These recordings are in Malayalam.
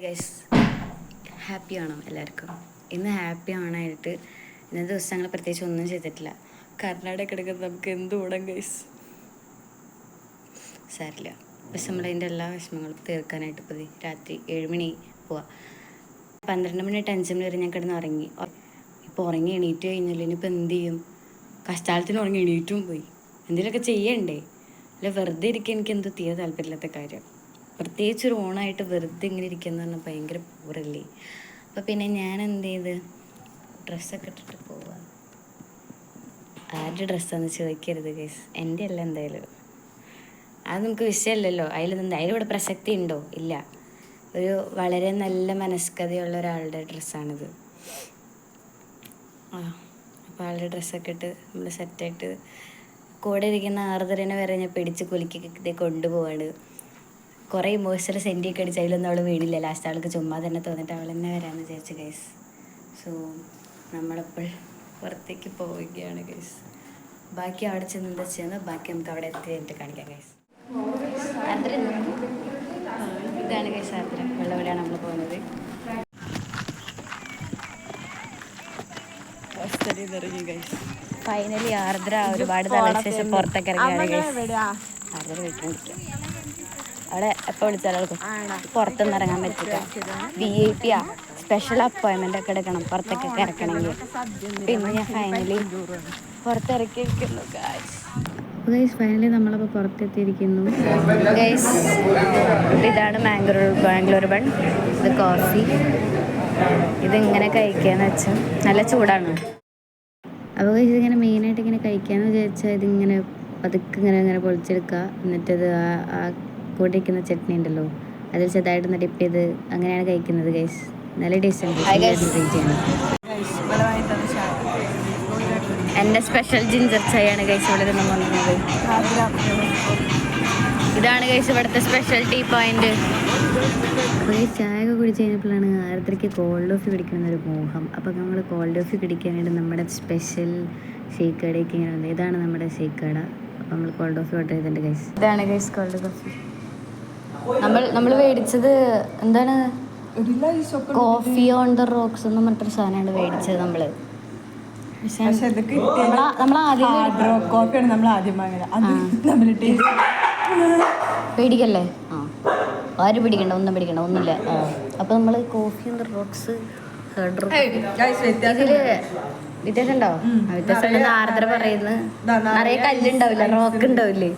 ഗൈസ്, ഹാപ്പി ആണോ എല്ലാവർക്കും? ഇന്ന് ഹാപ്പി ആണായിട്ട് ഇന്നത്തെ ദിവസങ്ങൾ പ്രത്യേകിച്ച് ഒന്നും ചെയ്തിട്ടില്ല. കർണാടക കിടക്കുന്നത് നമുക്ക് എന്ത് ഓടാം ഗൈസ്, സാരില്ല. പക്ഷെ നമ്മളതിൻ്റെ എല്ലാ വിഷമങ്ങളും തീർക്കാനായിട്ട് ഇപ്പോൾ രാത്രി 7 മണി പോവാം. 12 മണി 5 മണി വരെ ഞാൻ കിടന്ന് ഉറങ്ങി. ഇപ്പോൾ ഉറങ്ങി എണീറ്റ് കഴിഞ്ഞാൽ ഇനിയിപ്പോൾ എന്ത് ചെയ്യും? കഷ്ടാലത്തിന് ഉറങ്ങി എണീറ്റും പോയി. എന്തെങ്കിലുമൊക്കെ ചെയ്യണ്ടേ? അല്ല വെറുതെ ഇരിക്കാൻ എനിക്ക് എന്തോ തീരെ താല്പര്യമില്ലാത്ത കാര്യം. പ്രത്യേകിച്ച് ഒരു ഓണായിട്ട് വെറുതെ ഇങ്ങനെ ഇരിക്കുന്ന പറഞ്ഞാൽ ഭയങ്കര പൂരല്ലേ. അപ്പോൾ പിന്നെ ഞാൻ എന്ത് ചെയ്ത് ഡ്രസ്സൊക്കെ ഇട്ടിട്ട് പോവാ. ആരുടെ ഡ്രസ്സാന്ന് ചോദിക്കരുത് ഗൈസ്, എൻ്റെ അല്ല എന്തായാലും. അത് നമുക്ക് വിഷയമല്ലല്ലോ. അതിലിവിടെ പ്രസക്തി ഉണ്ടോ? ഇല്ല. ഒരു വളരെ നല്ല മനസ്കതയുള്ള ഒരാളുടെ ഡ്രസ്സാണിത്. അപ്പോൾ ആളുടെ ഡ്രസ്സൊക്കെ ഇട്ട് നമ്മൾ സെറ്റായിട്ട് കൂടെ ഇരിക്കുന്ന ആർദ്രനെ വരെ ഞാൻ പിടിച്ച് കുലുക്കി കൊണ്ടുപോവാണ്. കുറേ ഇമോഷണൽ സെൻറ്റിയൊക്കെ അടിച്ച് അതിലൊന്നും അവൾ വീടില്ല. ലാസ്റ്റ് ആൾക്ക് ചുമ്മാ തന്നെ തോന്നിട്ട് അവൾ തന്നെ വരാമെന്ന് വിചാരിച്ചു ഗൈസ്. സോ നമ്മളപ്പോൾ പുറത്തേക്ക് പോവുകയാണ് ഗൈസ്. ബാക്കി അവിടെ ചെന്ന് എന്താ ചെയ്യുന്നത് ബാക്കി നമുക്ക് അവിടെ എത്തി കഴിഞ്ഞിട്ട് കാണിക്കാം ഗൈസ്. ആർദ്ര ഇതാണ് ഗൈസ്, ആർദ്ര വെള്ളവിടെയാണ് നമ്മൾ പോകുന്നത്. ഫൈനലി ആർദ്ര ഒരുപാട് നാളിന് ശേഷം പുറത്തൊക്കെ ഇറങ്ങിയാണ് ഗൈസ്. ആർദ്ര വീട്ടിലിരിക്കാം. അവിടെ എപ്പോൾ വിളിച്ചാലും പുറത്തൊന്നും ഇറങ്ങാൻ പറ്റില്ല. VIP സ്പെഷ്യൽ അപ്പോയിൻമെൻ്റ് ഒക്കെ എടുക്കണം പുറത്തേക്കൊക്കെ ഇറക്കണമെങ്കിൽ. പിന്നെ ഞാൻ ഫൈനലി പുറത്തിറക്കിയിരിക്കുന്നു ഗൈസ്. ഫൈനലി നമ്മളപ്പോൾ പുറത്തെത്തിയിരിക്കുന്നു ഗൈസ്. ഇതാണ് ബാംഗ്ലൂർ ബൺ. ഇത് കോഫി. ഇതിങ്ങനെ കഴിക്കാന്ന് വെച്ചാൽ നല്ല ചൂടാണ്. അപ്പോൾ ഗൈസ് ഇതിങ്ങനെ മെയിനായിട്ട് ഇങ്ങനെ കഴിക്കാമെന്ന് വിചാരിച്ചാൽ ഇതിങ്ങനെ പതുക്കെ ഇങ്ങനെ പൊളിച്ചെടുക്കുക. എന്നിട്ടത് ആ കൂട്ടിരിക്കുന്ന ചട്നി ഉണ്ടല്ലോ അതിൽ ചെറുതായിട്ടൊന്ന് ഡിപ്പ് ചെയ്ത് അങ്ങനെയാണ് കഴിക്കുന്നത് ഗൈസ്. നല്ല ടേസ്റ്റ് ഉണ്ട്. എൻ്റെ സ്പെഷ്യൽ ജിഞ്ചർ ചായയാണ് ഗൈസ് ഇവിടെ നിന്ന് വന്നത്. ഇതാണ് ഗൈസ് ഇവിടുത്തെ സ്പെഷ്യൽ ടീ പോയിന്റ്. ചായ ഒക്കെ കുടിച്ച് കഴിഞ്ഞപ്പോഴാണ് ആർദ്രയ്ക്ക് കോൾഡ് കോഫി കുടിക്കണമെന്നൊരു മോഹം. അപ്പോൾ നമ്മൾ കോൾഡ് കോഫി കുടിക്കാനായിട്ട് നമ്മുടെ സ്പെഷ്യൽ ഷേക്ക് കടയ്ക്ക് ഇങ്ങനെ ഉണ്ട്. ഇതാണ് നമ്മുടെ ഷേക്ക് കട. അപ്പോൾ നമ്മൾ കോൾഡ് കോഫി ഓർഡർ ചെയ്തിട്ടുണ്ട് ഗൈസ്. ഇതാണ് ഗൈസ് കോൾഡ് കോഫി. നമ്മൾ മേടിച്ചത് എന്താണ്, കോഫി ഓൺ ദ റോക്സ് എന്ന് പറഞ്ഞിട്ടൊരു സാധനമാണ് മേടിച്ചത് നമ്മൾ. പേടിക്കല്ലേ, ആരും പേടിക്കണ്ട, ഒന്നും പേടിക്കണ്ട, ഒന്നുമില്ല. അപ്പോൾ നമ്മൾ കോഫി ഓൺ ദ റോക്സ് ഇതില് വ്യത്യാസം ഉണ്ടാവും. വ്യത്യാസം ഉണ്ടെന്ന് ആർദ്ര പറയുന്നത്. നിറയെ കല്ലുണ്ടാവില്ല, റോക്ക് ഉണ്ടാവില്ലേ.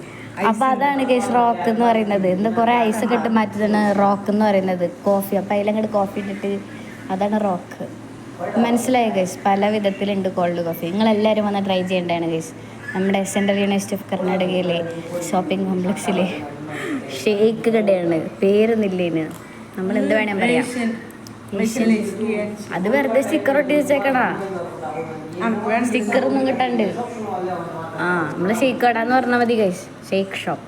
അപ്പോൾ അതാണ് ഗൈസ് റോക്ക് എന്ന് പറയുന്നത്. എന്താ കുറേ ഐസൊക്കെ ഇട്ട് മാറ്റിയതാണ് റോക്ക് എന്ന് പറയുന്നത് കോഫി. അപ്പോൾ അതിലങ്ങോട്ട് കോഫി ഇട്ടിട്ട് അതാണ് റോക്ക്. മനസ്സിലായി ഗൈസ്. പല വിധത്തിലുണ്ട് കോൾഡ് കോഫി. നിങ്ങളെല്ലാവരും വന്ന് ട്രൈ ചെയ്യേണ്ടതാണ് ഗൈസ്. നമ്മുടെ സെൻട്രൽ യൂണിവേഴ്സിറ്റി ഓഫ് കർണാടകയിലെ ഷോപ്പിംഗ് കോംപ്ലക്സിലെ ഷേക്ക് കടയാണ്. പേരൊന്നില്ലേന്, നമ്മൾ എന്ത് വേണേൽ പറയാം. അത് വെറുതെ സ്റ്റിക്കർ ഒട്ടി വെച്ചേക്കടാ, സ്റ്റിക്കറൊന്നും കിട്ടാണ്ട്. നമ്മള് ഷേക്ക് കട എന്ന് പറഞ്ഞാൽ മതി ഗൈസ്. ഷേക്ക് ഷോപ്പ്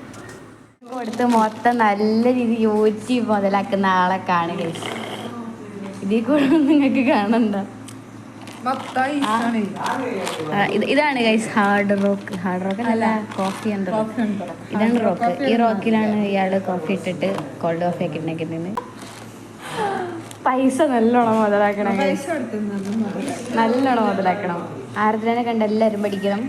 കൊടുത്ത് മൊത്തം നല്ല രീതിയിൽ യോജിച്ച് മുതലാക്കുന്ന ആളെ കാണുക ഗൈസ്. ഇതിൽ കൂടെ നിങ്ങൾക്ക് കാണണ്ട. ഇതാണ് ഗൈസ് ഹാർഡ് റോക്ക് അല്ല, കോഫി ഉണ്ട്. ഇതാണ് റോക്ക്. ഈ റോക്കിലാണ് ഇയാള് കോഫി ഇട്ടിട്ട് കോൾഡ് കോഫി ഒക്കെ ഉണ്ടാക്കുന്നത്. പൈസ നല്ലോണം മുതലാക്കണം, നല്ലോണം മുതലാക്കണം. ആർദ്രനെ കണ്ട് എല്ലാവരും പഠിക്കണം.